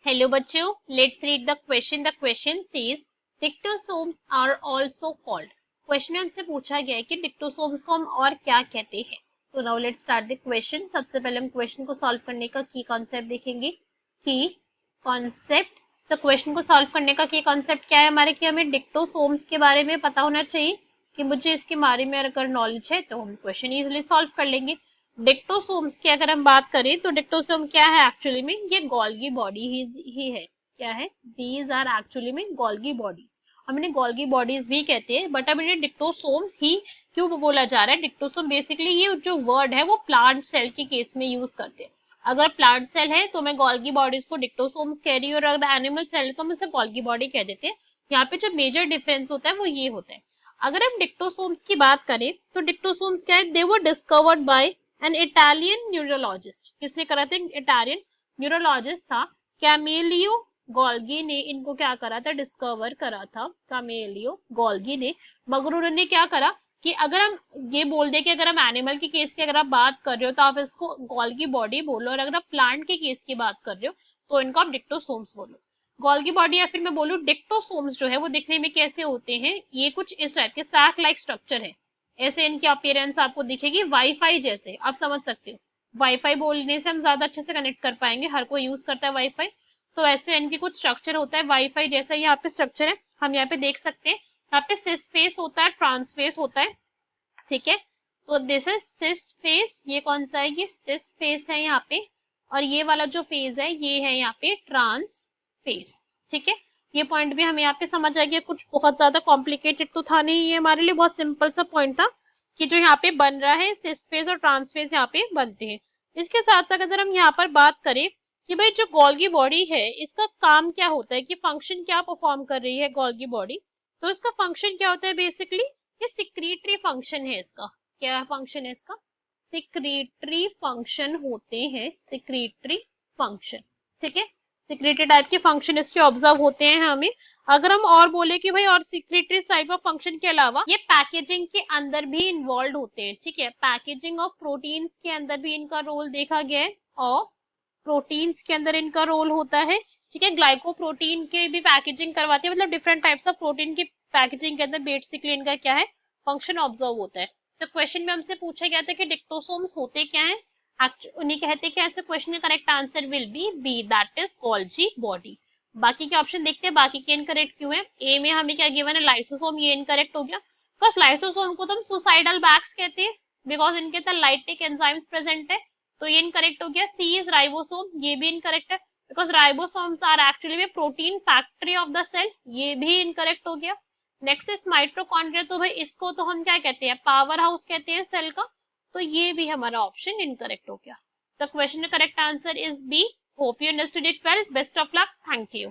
Hello बच्चों, let's read the question. The question says dictyosomes are also called. Question में हमसे पूछा गया है कि डिक्टोसोम्स को हम और क्या कहते हैं। So now let's start the question. सबसे पहले हम क्वेश्चन को सॉल्व करने का की कॉन्सेप्ट देखेंगे। की कॉन्सेप्ट। सो क्वेश्चन को सॉल्व करने का की कॉन्सेप्ट क्या है हमारे, कि हमें डिक्टोसोम्स के बारे में पता होना चाहिए, कि मुझे इसके बारे में अगर नॉलेज है तो हम क्वेश्चन इजिली सॉल्व कर लेंगे। डिक्टोसोम्स की अगर हम बात करें तो डिक्टोसोम क्या है एक्चुअली में, ये गोल्गी बॉडी ही है। क्या है? दीज आर एक्चुअली में गोल्गी बॉडीज। हम इन्हें गोल्गी बॉडीज भी कहते हैं, बट अब इन्हें डिक्टोसोम ही क्यों बोला जा रहा है। डिक्टोसोम बेसिकली ये जो वर्ड है वो प्लांट सेल के केस में यूज करते हैं। अगर प्लांट सेल है तो मैं गोल्गी बॉडीज को डिक्टोसोम्स कह रही हूँ, और अगर एनिमल सेल है तो हम इसे गोल्गी बॉडी कह देते हैं। यहाँ पे जो मेजर डिफरेंस होता है वो ये होता है। अगर हम डिक्टोसोम्स की बात करें तो डिक्टोसोम्स क्या है, they were discovered by an Italian neurologist. किसने करा था? इटालियन न्यूरोलॉजिस्ट था कैमेलियो गोल्गी ने इनको क्या करा था? डिस्कवर करा था कैमेलियो गोल्गी ने। मगर उन्होंने क्या करा कि अगर हम ये बोल दे कि अगर हम एनिमल के केस की अगर आप बात कर रहे हो तो आप इसको गोल्गी बॉडी बोलो, और अगर आप प्लांट के केस की बात कर रहे हो तो इनको आप डिक्टोसोम्स बोलो। गोल्गी बॉडी या फिर मैं बोलूं डिक्टोसोम्स जो है वो दिखने में कैसे होते हैं, ये कुछ इस टाइप के सैक लाइक स्ट्रक्चर है। ऐसे इनकी अपीयरेंस आपको दिखेगी वाईफाई जैसे, आप समझ सकते हो। वाईफाई बोलने से हम ज्यादा अच्छे से कनेक्ट कर पाएंगे, हर कोई यूज करता है वाईफाई। तो ऐसे इनकी कुछ स्ट्रक्चर होता है वाईफाई जैसा। यहाँ पे स्ट्रक्चर है, हम यहाँ पे देख सकते हैं। यहाँ पे सिस फेस होता है, ट्रांस फेस होता है, ठीक है। तो दिस इज सिस फेस। ये कौन सा है? ये सिस फेस है यहाँ पे। और ये वाला जो फेज है ये है यहाँ पे ट्रांस फेस, ठीक है। ये पॉइंट भी हमें यहाँ पे समझ आ गया। कुछ बहुत ज्यादा कॉम्प्लिकेटेड तो था नहीं, ये हमारे लिए बहुत सिंपल सा पॉइंट था कि जो यहाँ पे बन रहा है सिस फेस और ट्रांस फेस यहाँ पे बनते हैं। इसके साथ साथ अगर हम यहाँ पर बात करें कि भाई जो गोल्गी बॉडी है इसका काम क्या होता है, कि फंक्शन क्या परफॉर्म कर रही है गोल्गी बॉडी, तो इसका फंक्शन क्या होता है बेसिकली, ये सिक्रीटरी फंक्शन है इसका। क्या फंक्शन है इसका? सिक्रीटरी फंक्शन होते हैं, सिक्रीटरी फंक्शन, ठीक है। सिक्रेटरी टाइप के फंक्शन इसके ऑब्जर्व होते हैं हमें। अगर हम और बोले कि भाई और सिक्रेटरी टाइप ऑफ फंक्शन के अलावा ये पैकेजिंग के अंदर भी इन्वॉल्व होते हैं, ठीक है। पैकेजिंग ऑफ प्रोटीन्स के अंदर भी इनका रोल देखा गया है, और प्रोटीन्स के अंदर इनका रोल होता है, ठीक है। ग्लाइकोप्रोटीन के भी पैकेजिंग करवाते हैं, मतलब डिफरेंट टाइप्स ऑफ प्रोटीन की पैकेजिंग के अंदर बेसिकली इनका क्या है, फंक्शन ऑब्जर्व होता है। सो क्वेश्चन में हमसे पूछा गया था कि डिक्टोसोम्स होते क्या है, उन्हें कहते क्या। ऐसे क्वेश्चन का correct answer will be that is Golgi body. बाकी के ऑप्शन देखते हैं, बाकी के इनकरेक्ट क्यों है। ए में हमें क्या गिवन है? लाइसोसोम, ये इनकरेक्ट हो गया। बस लाइसोसोम को तो हम सुसाइडल बैग्स कहते हैं, बिकॉज इनके अंदर लाइटिक एंजाइम्स प्रेजेंट है, तो ये इनकरेक्ट हो गया। सी इज राइबोसोम, ये भी इनकरेक्ट है, because ribosomes are actually main protein factory of the cell, ये भी इनकरेक्ट हो गया। नेक्स्ट इज माइटोकॉन्ड्रिया, तो भाई इसको तो हम क्या कहते हैं? पावर हाउस कहते हैं सेल का, तो ये भी हमारा ऑप्शन इनकरेक्ट हो गया। सो क्वेश्चन का correct answer is B. Hope you understood it well. Best of luck. Thank you.